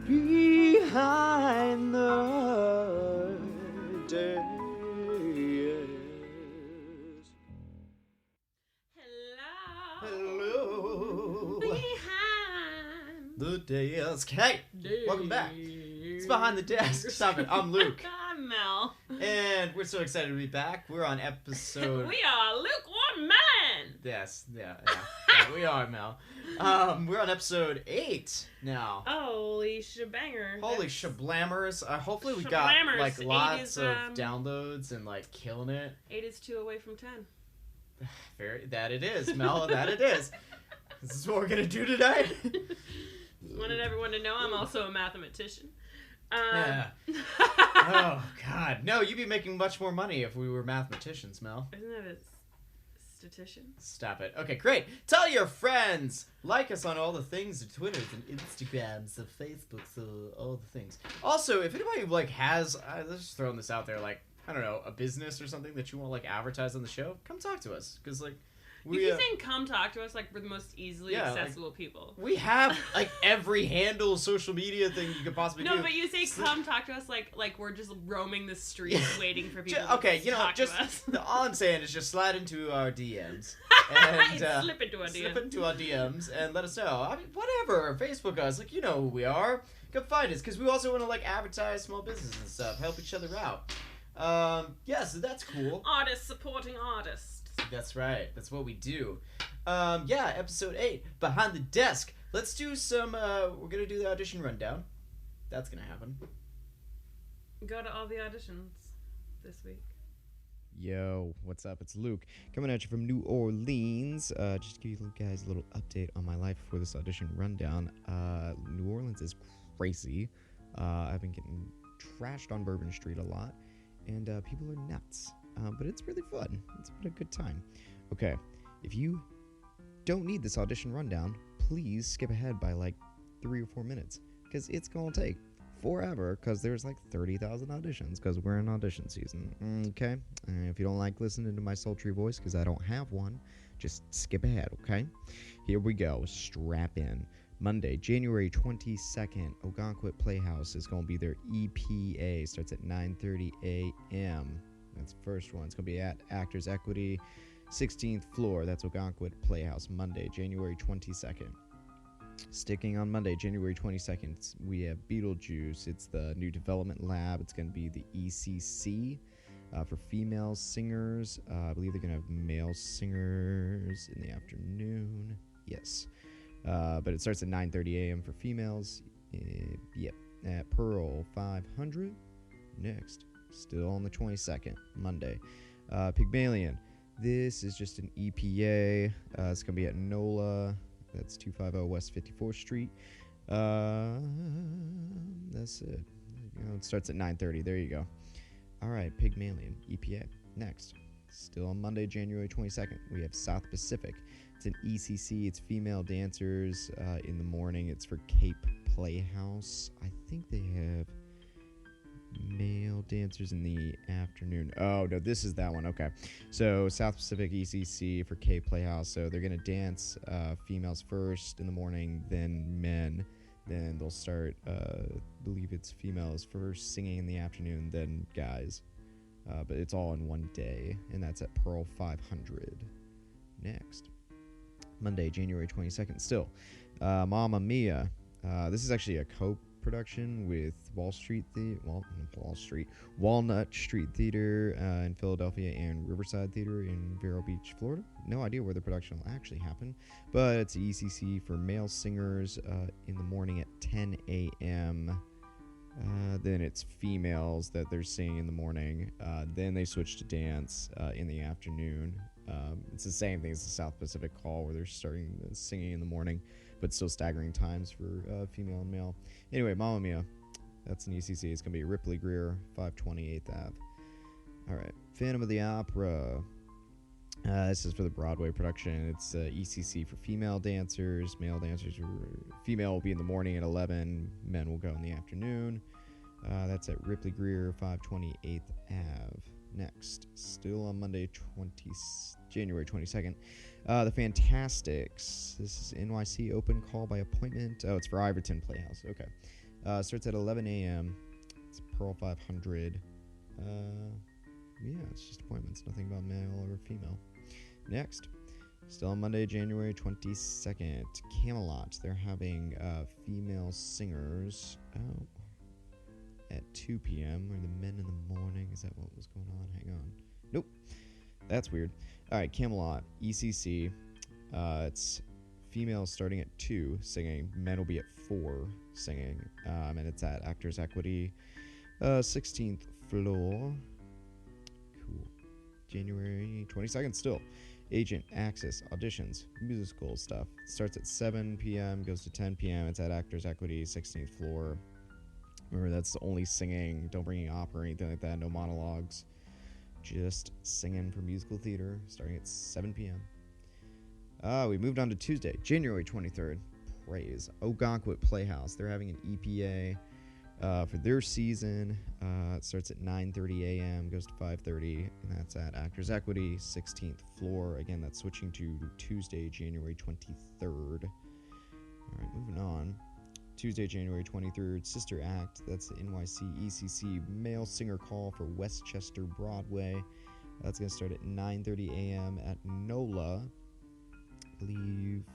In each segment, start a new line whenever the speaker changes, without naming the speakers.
behind the desk. Hello.
Behind
The desk. Hey, welcome back. It's Behind the Desk. Stop it. I'm Luke.
I'm Mel.
And we're so excited to be back. We're on episode...
We are lukewarm melon.
Yes, yeah, we are, Mel. We're on episode 8 now.
Holy shebanger.
Holy shablammers. Hopefully we got like lots of downloads and like killing it.
8 is 2 away from 10.
That it is, Mel. That it is. This is what we're gonna do today.
Wanted everyone to know I'm also a mathematician.
Yeah. Oh God, no! You'd be making much more money if we were mathematicians, Mel.
Isn't that a statistician?
Stop it. Okay, great. Tell your friends. Like us on all the things, the Twitters and Instagrams, the Facebooks, all the things. Also, if anybody like has, let's just throwing this out there, like I don't know, a business or something that you want like advertise on the show, come talk to us because like.
You keep saying come talk to us like we're the most easily accessible people.
We have like every handle social media thing you could possibly do.
No, but you say come talk to us like we're just roaming the streets waiting for people to talk to us.
All I'm saying is just slide into our DMs. And
slip into our
DMs and let us know. I mean, whatever. Facebook us. Like, you know who we are. Come find us because we also want to like advertise small businesses and stuff. Help each other out. So that's cool.
Artists supporting artists.
That's right. That's what we do. Episode 8, Behind the Desk. Let's do some, we're going to do the audition rundown. That's going to happen.
Go to all the auditions this week.
Yo, what's up? It's Luke coming at you from New Orleans. Just to give you guys a little update on my life for this audition rundown. New Orleans is crazy. I've been getting trashed on Bourbon Street a lot, and people are nuts. But it's really fun. It's been a good time. Okay, if you don't need this audition rundown, please skip ahead by like 3 or 4 minutes, because it's going to take forever, because there's like 30,000 auditions, because we're in audition season. Okay? If you don't like listening to my sultry voice, because I don't have one, just skip ahead, okay? Here we go. Strap in. Monday, January 22nd, Ogunquit Playhouse is going to be their EPA. Starts at 9:30 a.m. That's the first one. It's going to be at Actors Equity, 16th floor. That's Ogunquit Playhouse, Monday, January 22nd. Sticking on Monday, January 22nd, we have Beetlejuice. It's the new development lab. It's going to be the ECC for female singers. I believe they're going to have male singers in the afternoon. Yes. But it starts at 9:30 a.m. for females. At Pearl 500. Next. Still on the 22nd, Monday. Pygmalion. This is just an EPA. It's going to be at NOLA. That's 250 West 54th Street. That's it. It starts at 9:30. There you go. All right, Pygmalion, EPA. Next. Still on Monday, January 22nd, we have South Pacific. It's an ECC. It's female dancers in the morning. It's for Cape Playhouse. I think they have male dancers in the afternoon. Oh, no, this is that one. Okay. So South Pacific ECC for Cape Playhouse. So they're going to dance females first in the morning, then men. Then they'll start, believe it's females first singing in the afternoon, then guys. But it's all in one day, and that's at Pearl 500. Next. Monday, January 22nd. Still, Mamma Mia. This is actually a co-production with Walnut Street Theater in Philadelphia and Riverside Theater in Vero Beach, Florida. No idea where the production will actually happen, but it's ECC for male singers in the morning at 10 a.m. Then it's females that they're singing in the morning. Then they switch to dance in the afternoon. It's the same thing as the South Pacific Call, where they're starting singing in the morning, but still staggering times for female and male. Anyway, Mamma Mia, that's an ECC. It's going to be Ripley Greer, 528th Ave. All right, Phantom of the Opera. This is for the Broadway production. It's ECC for female dancers. Male dancers, female will be in the morning at 11. Men will go in the afternoon. That's at Ripley Greer, 528th Ave. Next, still on Monday, January 22nd, The Fantastics. This is NYC open call by appointment. Oh, it's for Iverton Playhouse. Okay. Starts at 11 a.m. It's Pearl 500. Yeah, it's just appointments. Nothing about male or female. Next. Still on Monday, January 22nd. Camelot. They're having female singers at 2 p.m. Or the men in the morning. Is that what was going on? Hang on. Nope. That's weird. All right, Camelot. ECC. It's females starting at 2 singing. Men will be at 4 singing. And it's at Actors Equity, 16th floor. Cool. January 22nd still. Agent Access auditions, musical stuff. Starts at 7 p.m., goes to 10 p.m. It's at Actors Equity, 16th floor. Remember, that's only singing. Don't bring any opera or anything like that. No monologues. Just singing for musical theater, starting at 7 p.m. We moved on to Tuesday, January 23rd. Praise. Ogunquit Playhouse. They're having an EPA for their season. It starts at 9:30 a.m., goes to 5:30, and that's at Actors Equity, 16th floor. Again, that's switching to Tuesday, January 23rd. All right, moving on. Tuesday, January 23rd, Sister Act. That's the NYC ECC male singer call for Westchester Broadway. That's going to start at 9:30 a.m. at NOLA. I believe.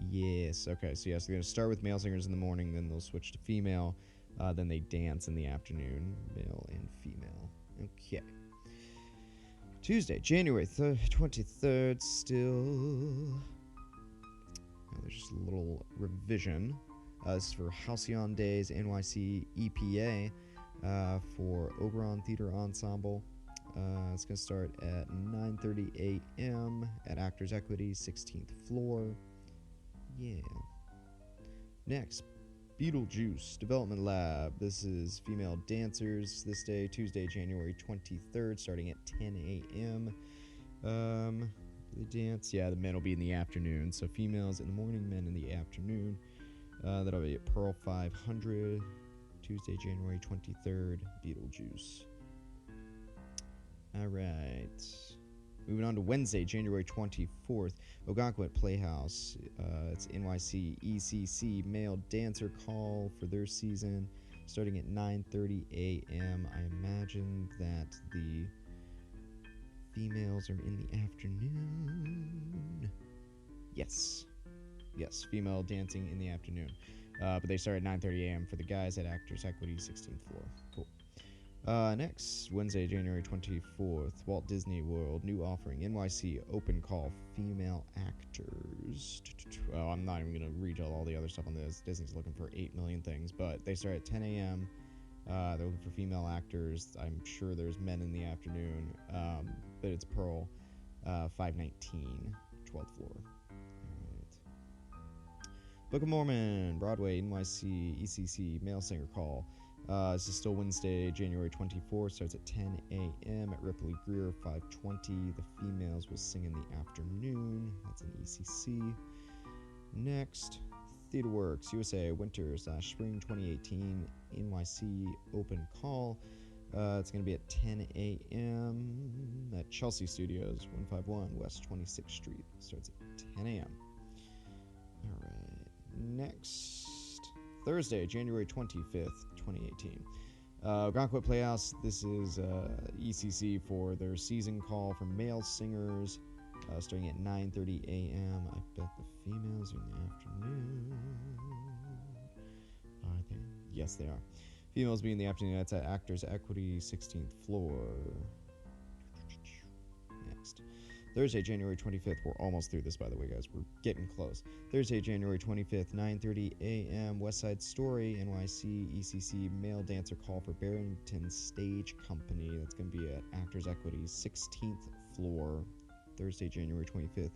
Yes. Okay. So yes, they're going to start with male singers in the morning, then they'll switch to female. Then they dance in the afternoon, male and female. Okay. Tuesday, January 23rd, still. Oh, there's just a little revision. This is for Halcyon Days NYC EPA for Oberon Theater Ensemble. It's going to start at 9:30 a.m. at Actors Equity, 16th floor. Yeah. Next, Beetlejuice Development Lab. This is female dancers this day, Tuesday, January 23rd, starting at 10 a.m. They dance. Yeah, the men will be in the afternoon. So females in the morning, men in the afternoon. That'll be at Pearl 500, Tuesday, January 23rd, Beetlejuice. All right. Moving on to Wednesday, January 24th, Ogunquit Playhouse. It's NYC ECC male dancer call for their season, starting at 9:30 a.m. I imagine that the females are in the afternoon. Yes, female dancing in the afternoon. But they start at 9:30 a.m. for the guys at Actors Equity, 16th floor. Cool. Next, Wednesday, January 24th, Walt Disney World, new offering, NYC open call, female actors. Well, I'm not even going to read all the other stuff on this. Disney's looking for 8 million things, but they start at 10 a.m. They're looking for female actors. I'm sure there's men in the afternoon, but it's Pearl 519, 12th floor. Book of Mormon, Broadway, NYC, ECC, male singer call. This is still Wednesday, January 24th. Starts at 10 a.m. at Ripley Greer, 520. The females will sing in the afternoon. That's an ECC. Next, TheaterWorks, USA, Winter/Spring 2018, NYC open call. It's going to be at 10 a.m. at Chelsea Studios, 151 West 26th Street. Starts at 10 a.m. All right. Next, Thursday, January 25th, 2018. Ogunquit Playhouse, this is ECC for their season call for male singers, starting at 9:30 a.m. I bet the females are in the afternoon. Are they? Yes, they are. Females be in the afternoon. That's at Actors Equity, 16th floor. Next. Thursday, January 25th. We're almost through this, by the way, guys. We're getting close. Thursday, January 25th, 9:30 a.m. West Side Story, NYC, ECC, male dancer call for Barrington Stage Company. That's going to be at Actors Equity, 16th floor. Thursday, January 25th,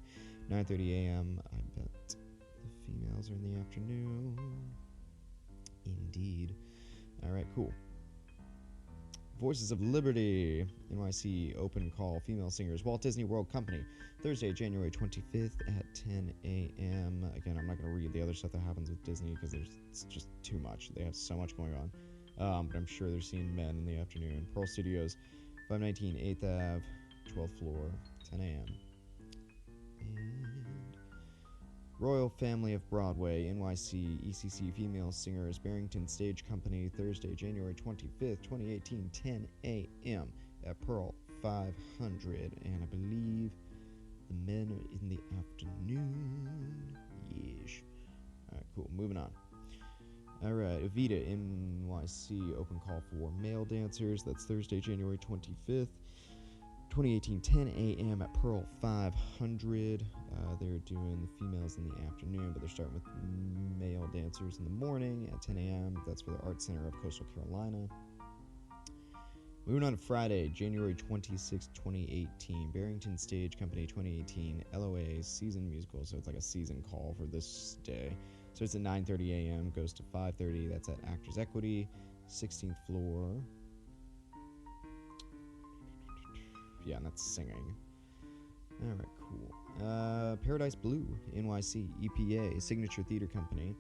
9:30 a.m. I bet the females are in the afternoon. Indeed. All right, cool. Voices of Liberty, NYC open call, female singers, Walt Disney World Company, Thursday, January 25th at 10 a.m. Again, I'm not going to read the other stuff that happens with Disney because it's just too much. They have so much going on. But I'm sure they're seeing men in the afternoon. Pearl Studios, 519 8th Ave, 12th floor, 10 a.m. And Royal Family of Broadway, NYC, ECC Female Singers, Barrington Stage Company, Thursday, January 25th, 2018, 10 a.m. at Pearl 500. And I believe the men are in the afternoon. Yeesh. Alright, cool. Moving on. Alright, Evita, NYC, open call for male dancers. That's Thursday, January 25th. 2018, 10 a.m. at Pearl 500. They're doing the females in the afternoon, but they're starting with male dancers in the morning at 10 a.m. That's for the Art Center of Coastal Carolina. Moving on to Friday, January 26, 2018. Barrington Stage Company 2018 LOA season musical. So it's like a season call for this day. So it's at 9:30 a.m. Goes to 5:30. That's at Actors Equity, 16th floor. Yeah, and that's singing. Alright, cool. Paradise Blue, NYC, EPA, Signature Theater Company.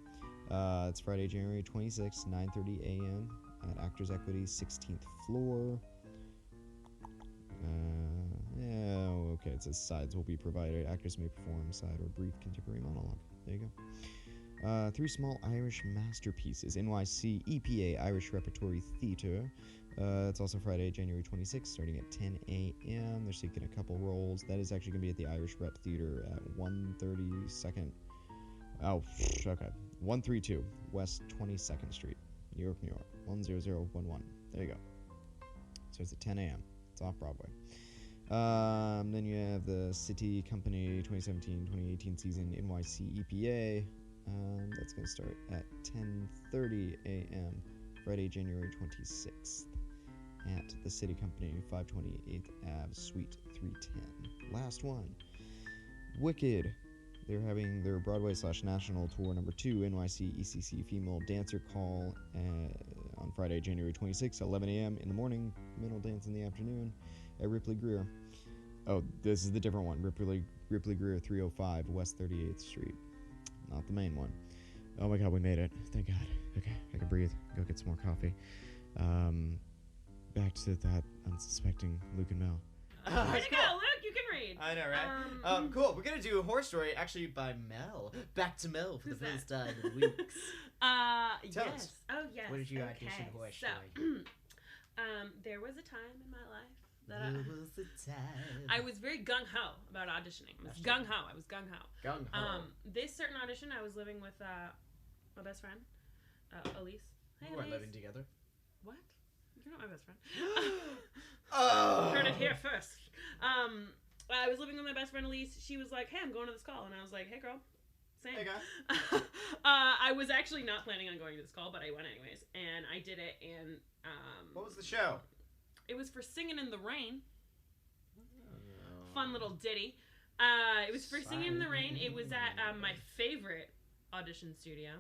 It's Friday, January 26th, 9:30 a.m. at Actors Equity, 16th floor. Okay, it says sides will be provided. Actors may perform side or brief contemporary monologue. There you go. 3 Small Irish Masterpieces, NYC, EPA, Irish Repertory Theater. It's also Friday, January 26th, starting at 10 a.m. They're seeking a couple roles. That is actually going to be at the Irish Rep Theater at 132nd. Oh, okay. 132 West 22nd Street, New York, New York. 10011. There you go. So it's at 10 a.m. It's off Broadway. Then you have the City Company 2017-2018 season, NYC EPA. That's going to start at 10:30 a.m. Friday, January 26th at the City Company, 528th Ave, Suite 310. Last one. Wicked. They're having their Broadway/National Tour number 2, NYC ECC Female Dancer Call on Friday, January 26th, 11 a.m. in the morning, middle dance in the afternoon at Ripley Greer. Oh, this is the different one. Ripley Greer, 305 West 38th Street. Not the main one. Oh my god, we made it. Thank god. Okay, I can breathe. Go get some more coffee. Back to that unsuspecting Luke and Mel.
Way to go, Luke! You can read.
I know, right? Cool. We're gonna do a horror story, actually by Mel. Back to Mel for the first time in weeks. Tell us.
Oh, yes.
What did you audition horror story?
There was a time in my life that
There was a time.
I was very gung-ho about auditioning. I was gung-ho.
Gung-ho.
This certain audition, I was living with my best friend, Elise. Hey,
You weren't
Elise.
living together.
What? You're not my best friend.
Oh!
Heard it here first. I was living with my best friend Elise. She was like, "Hey, I'm going to this call," and I was like, "Hey, girl." Same.
Hey, guy.
I was actually not planning on going to this call, but I went anyways, and I did it. And
what was the show?
it was for Singing in the Rain.
Oh.
Fun little ditty. It was for Singing in the Rain. It was at my favorite audition studio.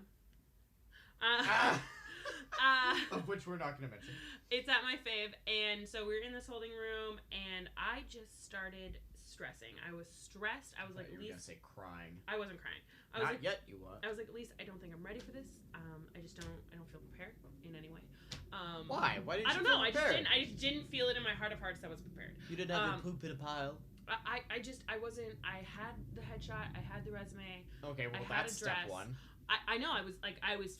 Of which we're not going to mention.
It's at my fave, and so we were in this holding room, and I just started stressing. I was stressed. I was like,
you were
Elise.
going to say crying.
I wasn't crying. I was
Not
like,
yet, you were.
I was like, Elise, I don't think I'm ready for this. I don't feel prepared in any way.
Why? Why didn't you
I don't
feel
know.
prepared?
I just didn't feel it in my heart of hearts that I was prepared.
You didn't have your poop in a pile?
I wasn't. I had the headshot. I had the resume.
Okay, well,
I had
that's
a dress.
step one.
I know. I was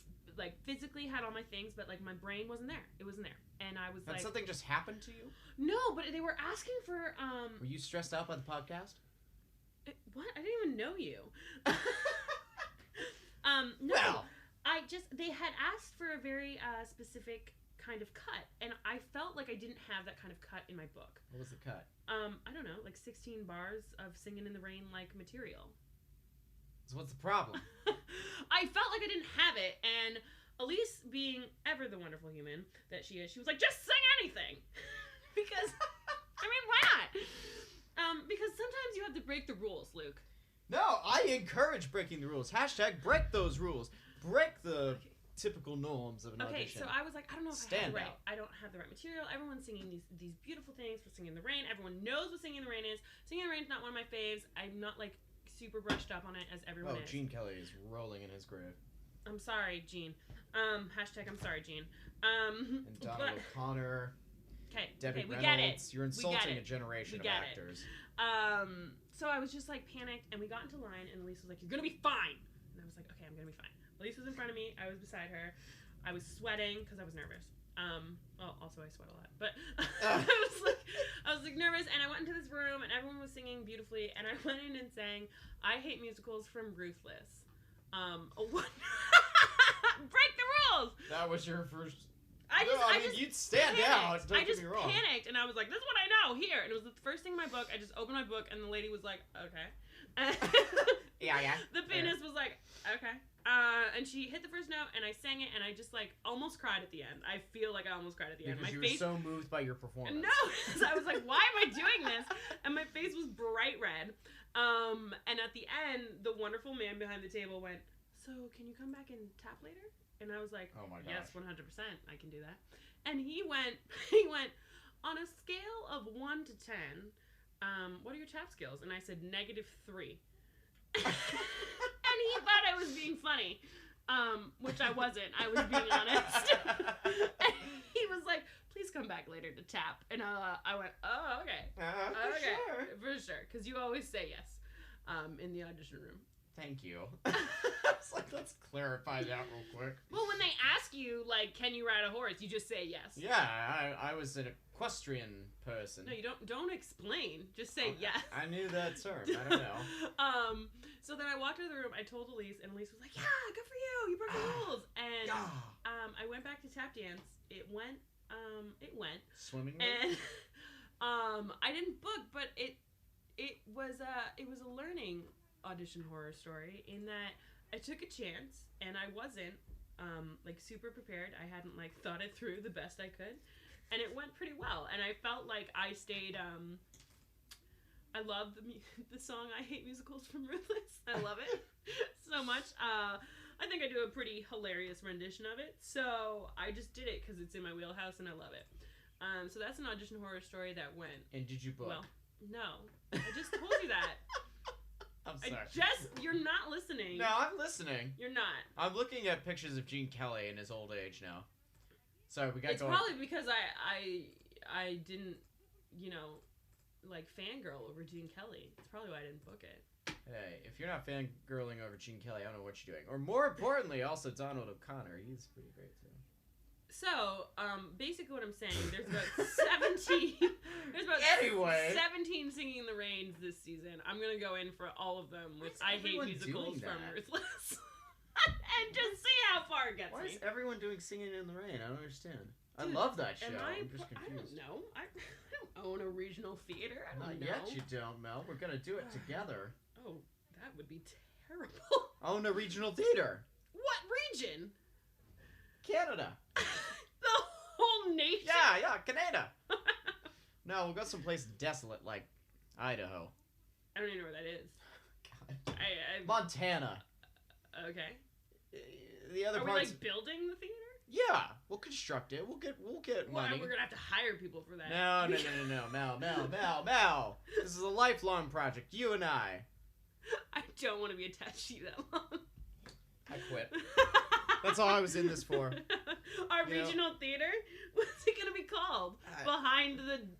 physically had all my things, but like my brain wasn't there. It wasn't there, and I was
Had something just happened to you?
No, but they were asking for
Were you stressed out by the podcast?
What? I didn't even know you. No.
Well,
They had asked for a very specific kind of cut, and I felt like I didn't have that kind of cut in my book.
what was the cut?
I don't know, like 16 bars of Singing in the Rain like material.
So what's the problem?
I felt like I didn't have it, and Elise, being ever the wonderful human that she is, she was like, just sing anything. Because, I mean, why not? Because sometimes you have to break the rules, Luke.
No, I encourage breaking the rules. # break those rules. Break the typical norms of an audition.
Okay, so I was like, I don't know if
Stand
I have the right.
out.
I don't have the right material. Everyone's singing these beautiful things for Singing in the Rain. Everyone knows what Singing in the Rain is. Singing in the Rain is not one of my faves. I'm not like super brushed up on it as everyone is.
Gene Kelly is rolling in his grave.
I'm sorry, Gene. # I'm sorry, Gene.
And Donald O'Connor.
Okay,
Debbie
we
Reynolds.
get it.
You're insulting a generation of actors.
So I was just like panicked, and we got into line, and Elise was like, "You're gonna be fine," and I was like, "Okay, I'm gonna be fine." Elise was in front of me. I was beside her. I was sweating because I was nervous. Well, also I sweat a lot, but I was like nervous, and I went into this room, and everyone was singing beautifully, and I went in and sang "I Hate Musicals" from Ruthless. Break the rules.
That was your first.
I mean,
you'd stand out. Don't get me wrong.
Panicked, and I was like, "This is what I know here." And it was the first thing in my book. I just opened my book, and the lady was like, "Okay."
Yeah.
The pianist was like, "Okay." And she hit the first note, and I sang it, and I just like almost cried at the end. I feel like I almost cried at the end.
Because
My
you
face.
were so moved by your performance.
No, I was like, "Why am I doing this?" And my face was bright red. And at the end, the wonderful man behind the table went, "So, can you come back and tap later?" And I was like,
"Oh my gosh.
Yes, 100%, I can do that." And he went, "On a scale of 1 to 10, what are your tap skills?" And I said, -3. And he thought I was being funny, which I wasn't. I was being honest. And he was like, "Please come back later to tap." And I went, "Oh, okay." For sure. Because you always say yes in the audition room.
Thank you. I was like, let's clarify that real quick.
Well, when they ask you, like, "Can you ride a horse?" you just say yes.
Yeah, I was an equestrian person.
No, you don't explain. Just say yes.
I knew that term. I don't know.
So then I walked into the room. I told Elise, and Elise was like, "Yeah, good for you. You broke the rules." And I went back to tap dance. It went.
Swimmingly.
And I didn't book, but it was a learning audition horror story in that I took a chance, and I wasn't like super prepared. I hadn't like thought it through the best I could, and it went pretty well. And I felt like I stayed. I love the song "I Hate Musicals" from Ruthless. I love it so much. I think I do a pretty hilarious rendition of it. So I just did it because it's in my wheelhouse and I love it. So that's an audition horror story that went.
And did you book?
Well, no. I just told you that.
I'm sorry.
You're not listening.
No, I'm listening.
You're not.
I'm looking at pictures of Gene Kelly in his old age now. Sorry, we got
It's
going.
probably because I didn't, like fangirl over Gene Kelly. It's probably why I didn't book it.
Hey, if you're not fangirling over Gene Kelly, I don't know what you're doing. Or more importantly, also Donald O'Connor. He's pretty great too.
So, basically what I'm saying, there's about 17 Singing in the Rains this season. I'm gonna go in for all of them with "I Hate Musicals" from Ruthless. And just see how far it gets
Why
me.
is everyone doing Singing in the Rain? I don't understand.
Dude,
I love that show.
I'm
just confused.
I don't know. I don't own a regional theater. I don't
Not
know.
yet you don't, Mel. We're gonna do it together.
Oh, that would be terrible.
Own a regional theater.
What region?
Canada.
The whole nation?
Yeah, Canada. No, we'll go someplace desolate like Idaho.
I don't even know where that is.
God.
I
Montana.
Okay.
The other
Are we
parts.
like building the theater?
Yeah, we'll construct it. We'll get
Well,
money.
we're gonna have to hire people for that.
No, Mel. This is a lifelong project. You and I.
I don't want to be attached to you that long.
I quit. That's all I was in this for.
Our regional theater? What's it gonna be called? Behind the building?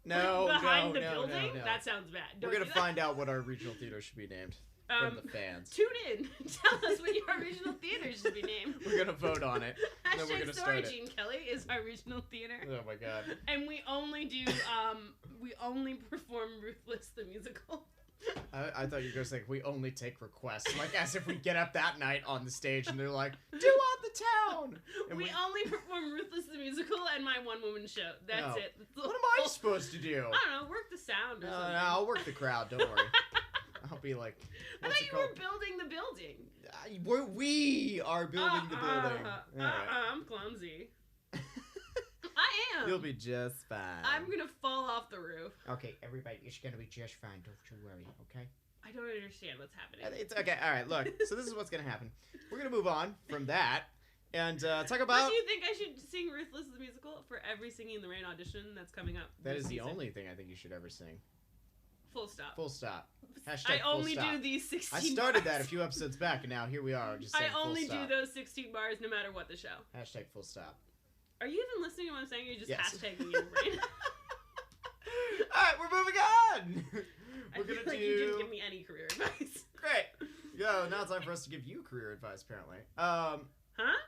No.
That sounds bad.
We're gonna find out what our regional theater should be named from the fans.
Tune in. Tell us what your regional theater should be named.
We're gonna vote on it. Then we're gonna
Story
start it.
Gene Kelly is our regional theater.
Oh my god.
And we only do we only perform Ruthless the musical.
I thought you were gonna say we only take requests, like as if we get up that night on the stage and they're like, "Do on the town." And
we only perform Ruthless the musical and my one-woman show. That's it.
What am I supposed to do?
I don't know. Work the sound or something.
No, I'll work the crowd. Don't worry. I'll be like.
I thought you were building the building.
We are building the building.
I'm clumsy. I am.
You'll be just fine.
I'm gonna fall off the roof.
Okay, everybody, it's gonna be just fine. Don't you worry, okay?
I don't understand what's happening.
It's okay. All right, look. So this is what's gonna happen. We're gonna move on from that and talk about.
But do you think I should sing Ruthless the musical for every Singing in the Rain audition that's coming up?
That is the only thing I think you should ever sing.
Full stop.
Full stop.
I only do these 16
I started
bars.
that a few episodes back, and now here we are. Just saying
I only
full stop.
do those 16 bars no matter what the show.
Hashtag full stop.
Are you even listening to what I'm saying? Or are you just
Yes.
hashtagging your brain?
All right, we're moving on.
I feel like you didn't give me any career advice.
Great. Yo, now it's time for us to give you career advice, apparently.
Huh?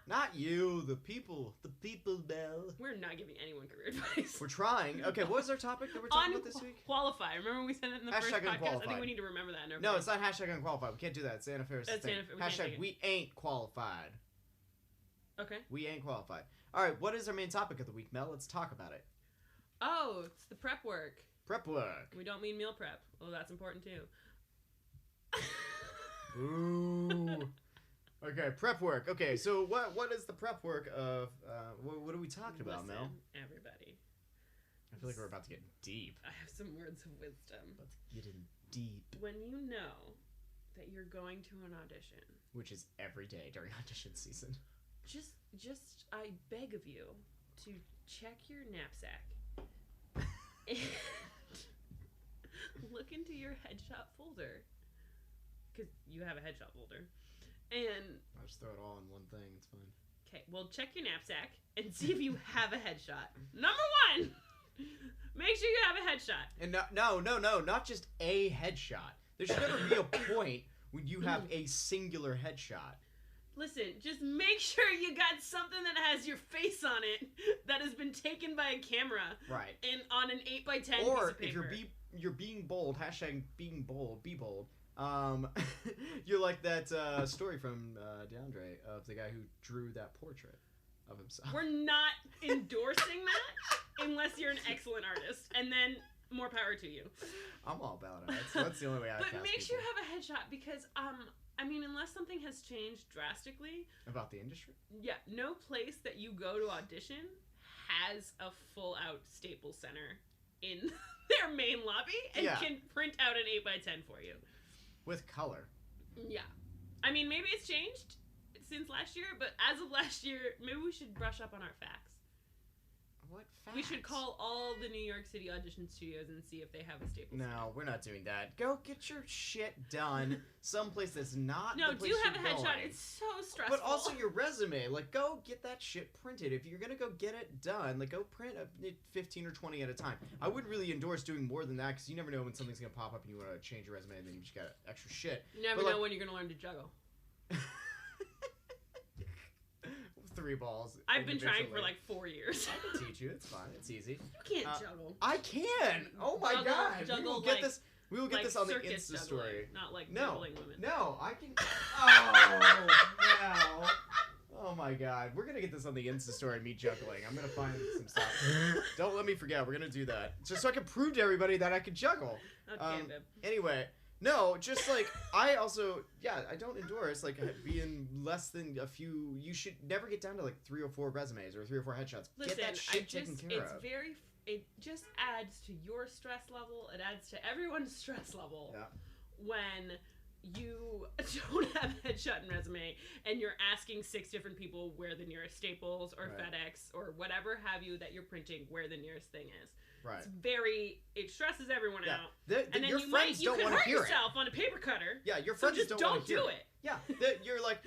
Not you, the people. The people, Belle.
We're not giving anyone career advice.
We're trying. Okay, what was our topic that we're talking about this week?
Unqualify. Remember when we said it in the first podcast?
Unqualified.
I think we need to remember that.
No, it's not hashtag unqualified. We can't do that. It's Anna Faris'
That's
thing. Hashtag we ain't qualified.
Okay.
We ain't qualified. All right, what is our main topic of the week, Mel? Let's talk about it.
Oh, it's the prep work.
Prep work.
We don't mean meal prep. Well, that's important too.
Ooh. Okay, prep work. Okay, so what is the prep work of, what are we talking about, Mel?
Everybody.
I feel like we're about to get deep.
I have some words of wisdom.
Let's get in deep.
When you know that you're going to an audition.
Which is every day during audition season.
Just, I beg of you to check your knapsack and look into your headshot folder. Because you have a headshot folder. And
I'll just throw it all in one thing. It's fine.
Okay, well, check your knapsack and see if you have a headshot. Number one, make sure you have a headshot.
And no, not just a headshot. There should never be a point when you have a singular headshot.
Listen, just make sure you got something that has your face on it that has been taken by a camera.
Right.
And on an 8x10 piece of
or
paper.
if you're being bold, hashtag being bold, be bold. You're like that story from DeAndre of the guy who drew that portrait of himself.
We're not endorsing that unless you're an excellent artist, and then more power to you.
I'm all about it. That's the only way I
But
cast
make sure you
people.
have a headshot because I mean, unless something has changed drastically
About the industry.
yeah, no place that you go to audition has a full out Staples Center in their main lobby and can print out an 8x10 for you.
With color.
Yeah. I mean, maybe it's changed since last year, but as of last year, maybe we should brush up on our facts.
What facts?
We should call all the New York City audition studios and see if they have a Staples Center.
No, we're not doing that. Go get your shit done someplace that's not
No,
the place
do have a
you're
headshot.
going.
It's so stressful.
But also your resume. Like, go get that shit printed. If you're going to go get it done, like, go print 15 or 20 at a time. I wouldn't really endorse doing more than that because you never know when something's going to pop up and you want to change your resume and then you just got extra shit.
You never know when you're going to learn to juggle.
3 balls.
I've been trying for like 4 years.
I can teach you. It's fine. It's easy.
You can't juggle.
I can. Oh my god.
Juggle
we will get
like,
this. We will get
like
this on the
circus
Insta
juggling,
story.
not like
No.
juggling women.
No, I can. Oh no. Oh my god. We're gonna get this on the Insta story. Me juggling. I'm gonna find some stuff. Don't let me forget. We're gonna do that just so I can prove to everybody that I can juggle.
Okay, babe.
Anyway. No, just like I also, I don't endorse like being less than a few. You should never get down to like 3 or 4 resumes or 3 or 4 headshots.
Listen,
get that shit taken care of.
It just adds to your stress level. It adds to everyone's stress level when you don't have a headshot and resume and you're asking 6 different people where the nearest Staples or FedEx or whatever have you that you're printing where the nearest thing is.
Right.
It stresses everyone out.
And then
your friends don't want to
hear
it. You could hurt yourself on a paper cutter.
Yeah, your friends
just
don't want to hear
do
it. Yeah, you're like,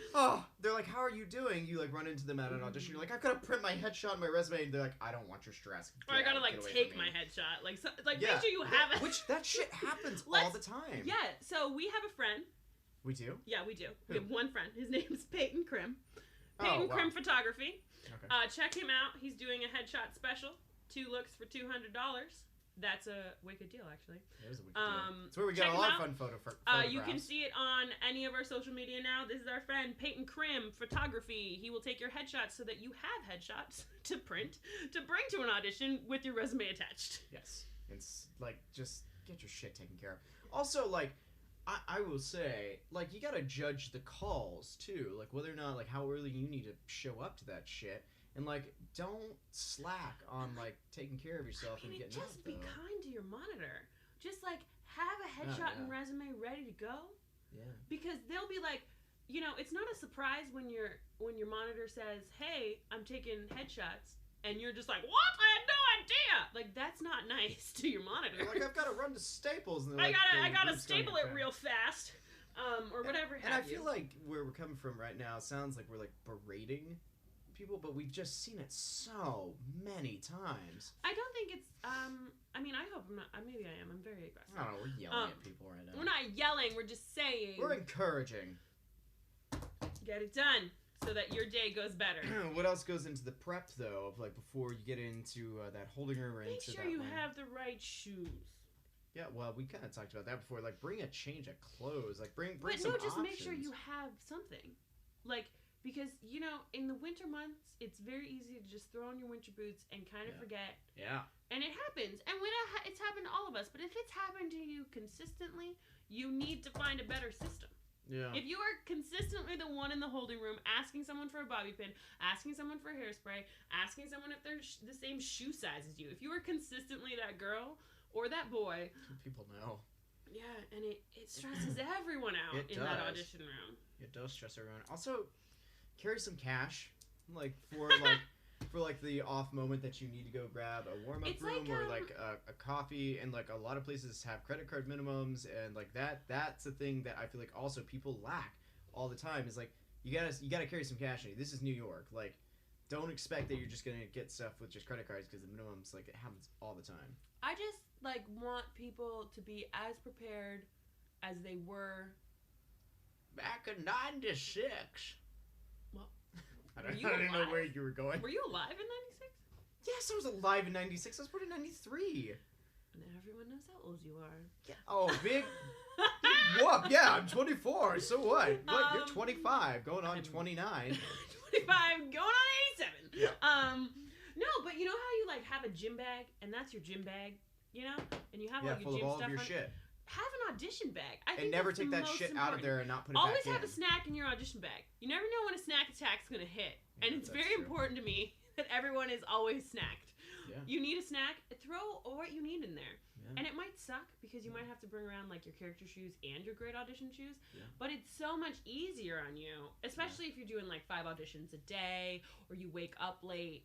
they're like, how are you doing? You like run into them at an audition. You're like, I've got to print my headshot and my resume. And they're like, I don't want your stress.
Or I gotta like take my headshot. Like, make sure you have it.
Which that shit happens all the time.
Yeah. So we have a friend.
We do?
Yeah, we do.
Who?
We have one friend. His name's Peyton Krim. Peyton Krim Photography.
Okay.
Check him out. He's doing a headshot special. 2 looks for $200. That's a wicked deal, actually.
It is a wicked deal. It's where we get a lot of fun photographs.
You can see it on any of our social media now. This is our friend Peyton Krim Photography. He will take your headshots so that you have headshots to print to bring to an audition with your resume attached.
Yes. It's like, just get your shit taken care of. Also, like, I will say, like, you gotta judge the calls, too. Like, whether or not, like, how early you need to show up to that shit. And, like, don't slack on, like, taking care of yourself and getting out,
just be kind to your monitor. Just, like, have a headshot and resume ready to go.
Yeah.
Because they'll be like, you know, it's not a surprise when your monitor says, hey, I'm taking headshots. And you're just like, what? I had no idea. Like, that's not nice to your monitor.
You're like, I've got to run to Staples. And
I gotta staple it real fast. Or whatever.
And I feel like where we're coming from right now sounds like we're, like, berating people, but we've just seen it so many times.
I don't think it's. I mean, I hope I'm not. Maybe I am. I'm very aggressive.
I don't know. We're yelling at people right now.
We're not yelling. We're just saying.
We're encouraging.
Get it done so that your day goes better.
What else goes into the prep though? Of like before you get into that holding room or
Make
into
sure
that
you
one?
have the right shoes.
Yeah, well, we kind of talked about that before. Like, bring a change of clothes. Like, bring
But
some
no, just
options.
make sure you have something. Like, because, you know, in the winter months, it's very easy to just throw on your winter boots and kind of forget.
Yeah.
And it happens. And when it's happened to all of us. But if it's happened to you consistently, you need to find a better system.
Yeah.
If you are consistently the one in the holding room asking someone for a bobby pin, asking someone for hairspray, asking someone if they're the same shoe size as you, if you are consistently that girl or that boy,
People know.
yeah, and it stresses everyone out
It
in that
does.
audition room.
It does stress everyone. Also, carry some cash, like for like the off moment that you need to go grab a warm up
It's
room
like,
or like a coffee, and like a lot of places have credit card minimums, and like that's a thing that I feel like also people lack all the time. Is like you gotta carry some cash in you. This is New York. Like, don't expect that you're just gonna get stuff with just credit cards because the minimums, like, it happens all the time.
I just like want people to be as prepared as they were
Back in '96.
Well,
I
were
don't
you
know
alive?
where you were going.
Were you alive in '96?
Yes, I was alive in '96. I was born in '93.
And everyone knows how old you are.
Yeah. Oh, big whoop. Yeah, I'm 24. So what? What? You're 25, going on 29.
25, going on 87.
Yeah.
No, but you know how you like have a gym bag and that's your gym bag, you know, and you have
Yeah,
all your
full of
gym
all
stuff
of your
on.
shit.
Have an audition bag. I think
And never
that's
take
the
that
most
shit out of
important.
there and not put it
Always
back in.
have a snack in your audition bag. You never know when a snack attack's gonna hit,
Yeah,
and it's
that's
very
true.
important to me that everyone is always snacked.
Yeah.
You need a snack. Throw what you need in there.
Yeah.
And it might suck because you might have to bring around like your character shoes and your great audition shoes,
Yeah.
but it's so much easier on you, especially if you're doing like 5 auditions a day or you wake up late.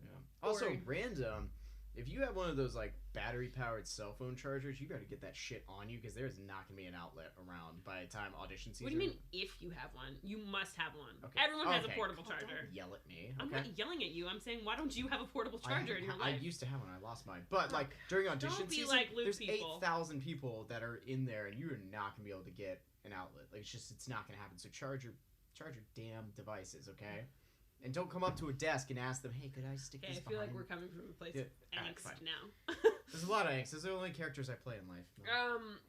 Yeah. Also,
Or-
random. If you have one of those like battery-powered cell phone chargers, you got to get that shit on you because there's not gonna be an outlet around by the time audition season.
What do you mean if you have one? You must have one.
Okay.
Everyone has a
Okay.
portable
Come on,
charger.
Don't yell at me.
I'm
Okay.
not yelling at you. I'm saying, why don't you have a portable
I
charger in your
I
life?
used to have one. I lost mine. But like during audition
Don't be
season,
like Luke
there's
people.
8,000 people that are in there, and you're not gonna be able to get an outlet. Like it's not gonna happen. So charge your damn devices, okay? And don't come up to a desk and ask them, "Hey, could I stick
Okay, I
this
feel like
behind?"
we're coming from a place
Yeah,
of
alright,
angst
fine.
now.
There's a lot of angst. Those are the only characters I play in life.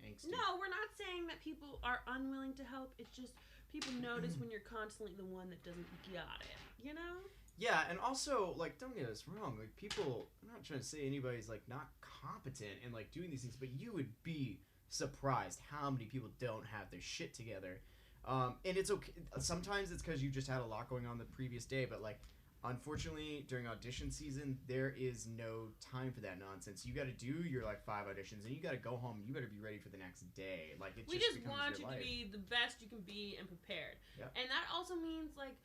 Angsty.
No, we're not saying that people are unwilling to help. It's just people notice when you're constantly the one that doesn't got it, you know?
Yeah, and also, like, don't get us wrong. Like, people, I'm not trying to say anybody's, like, not competent in, like, doing these things, but you would be surprised how many people don't have their shit together. And it's okay. Sometimes it's because you just had a lot going on the previous day, but, like, unfortunately, during audition season, there is no time for that nonsense. You got to do your, like, 5 auditions, and you got to go home. You better be ready for the next day. Like, it
We
just
just
becomes
want
your
you
life.
to be the best you can be and prepared.
Yep.
And that also means, like,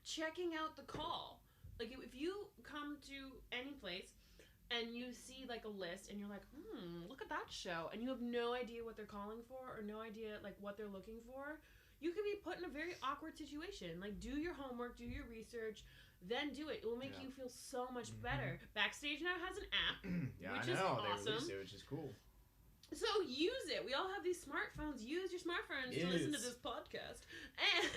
checking out the call. Like, if you come to any place and you see, like, a list and you're like, look at that show, and you have no idea what they're calling for or no idea, like, what they're looking for, you could be put in a very awkward situation. Like, do your homework, do your research, then do it. It will make
Yeah.
you feel so much better. Backstage now has an app,
Yeah,
which
I
is
know. They
awesome.
released it, which is cool.
So use it. We all have these smartphones. Use your smartphones to listen to
Yes.
this podcast and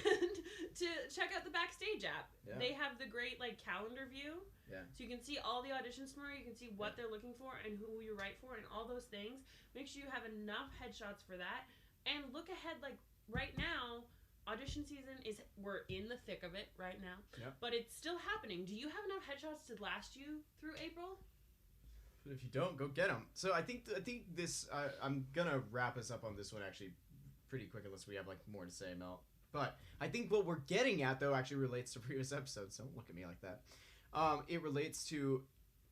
to check out the Backstage app.
Yeah.
They have the great like calendar view.
Yeah.
So you can see all the auditions tomorrow. You can see what they're looking for and who you're right for and all those things. Make sure you have enough headshots for that. And look ahead. Like right now, audition season we're in the thick of it right now.
Yep.
But it's still happening. Do you have enough headshots to last you through April?
If you don't, go get them. So I think this. I'm gonna wrap us up on this one actually, pretty quick unless we have like more to say, Mel. But I think what we're getting at though actually relates to previous episodes. Don't look at me like that. It relates to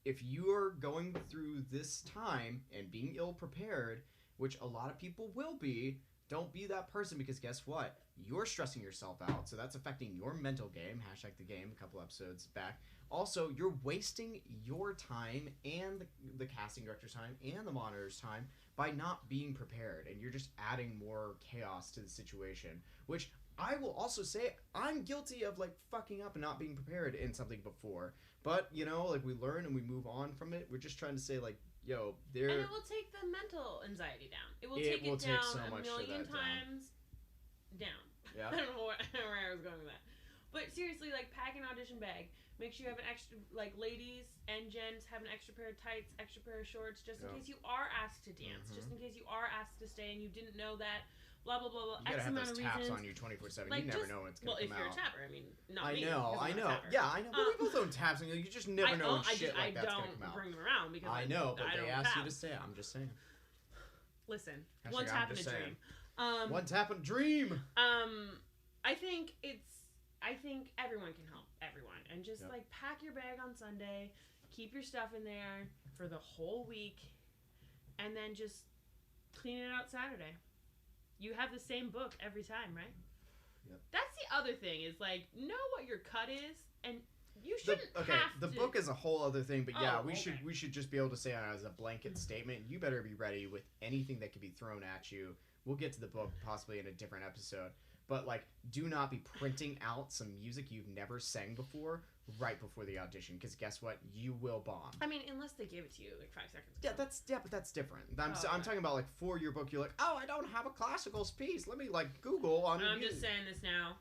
if you are going through this time and being ill prepared, which a lot of people will be. Don't be that person because guess what? You're stressing yourself out, so that's affecting your mental game. # the game. A couple episodes back. Also, you're wasting your time and the casting director's time and the monitor's time by not being prepared, and you're just adding more chaos to the situation, which I will also say I'm guilty of like fucking up and not being prepared in something before. But you know, like we learn and we move on from it. We're just trying to say like, yo, there.
And it will take the mental anxiety down. It will
It
take
will
it
take
down
so
a
much of
million
that down.
times down.
Yeah.
I don't know where I was going with that. But seriously, like, pack an audition bag. Make sure you have an extra, like, ladies and gents have an extra pair of tights, extra pair of shorts, just in case you are asked to dance, just in case you are asked to stay and you didn't know that. Blah blah blah blah.
You gotta
X
have
amount
those
of
taps
reasons.
on you 24/7.
Like,
You never
just-
know when it's
Well,
gonna
if
come
you're
out.
a tapper, I mean, not
I
me.
know,
because
I
I'm not a
know.
tapper.
Yeah, I know. But we both own taps, and you just never know when shit like that's gonna come
I
out.
don't bring them around because
I know, but
I
they
don't
asked you
tap.
to say it. I'm just saying.
Listen,
Hashtag
one
I'm
tap and a
just saying.
dream.
One tap and dream.
I think everyone can help everyone, and just
Yep.
like pack your bag on Sunday, keep your stuff in there for the whole week, and then just clean it out Saturday. You have the same book every time, right?
Yep.
That's the other thing is like know what your cut is, and you shouldn't have
the
to.
book is a whole other thing, but yeah,
Oh, okay.
we should just be able to say as a blanket statement, you better be ready with anything that could be thrown at you. We'll get to the book possibly in a different episode. But like, do not be printing out some music you've never sang before right before the audition, because guess what? You will bomb.
I mean, unless they give it to you like 5 seconds.
Yeah, but that's different. I'm
Oh,
I'm
okay.
talking about like for your book, you're like, oh, I don't have a classical piece. Let me like Google on.
I'm just saying this now.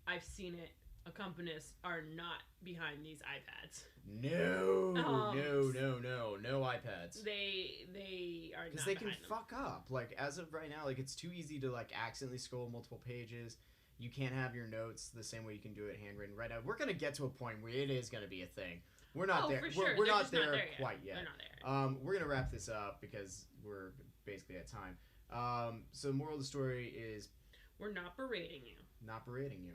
I've seen it. Accompanists are not behind these iPads.
No
Um,
iPads.
They are not
Because they can
behind them.
fuck up. Like, as of right now, like, it's too easy to, like, accidentally scroll multiple pages. You can't have your notes the same way you can do it handwritten. Right now, we're going to get to a point where it is going to be a thing. We're not there.
For sure.
We're
They're
not
just
there
yet.
quite yet.
They're not there.
We're going to wrap this up because we're basically at time. So, moral of the story is
We're not berating you.
not berating you.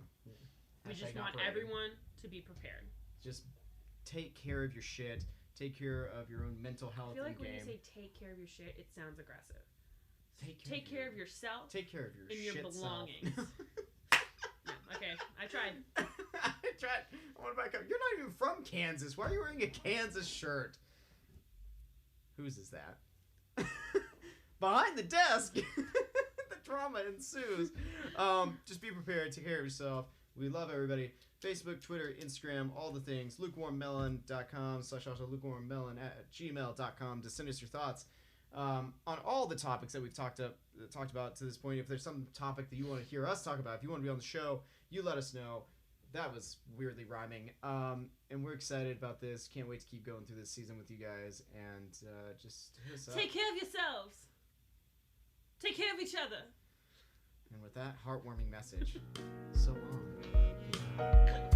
We
Hashtag
just
not
want
berating.
everyone to be prepared.
Just take care of your shit. Take care of your own mental
I
health
feel like
and
when
game.
you say take care of your shit, it sounds aggressive.
Take
care of yourself.
Take care of your
and your
shit
belongings.
self.
Yeah, okay, I tried.
I tried. I want to back up. You're not even from Kansas. Why are you wearing a Kansas shirt? Whose is that? Behind the desk. The drama ensues. Just be prepared. Take care of yourself. We love everybody. Facebook, Twitter, Instagram, all the things. lukewarmmelon.com/also lukewarmmelon@gmail.com to send us your thoughts on all the topics that we've talked about to this point. If there's some topic that you want to hear us talk about, if you want to be on the show, you let us know. That was weirdly rhyming. And we're excited about this. Can't wait to keep going through this season with you guys. And just hit us up.
Take care of yourselves. Take care of each other.
And with that heartwarming message, so long.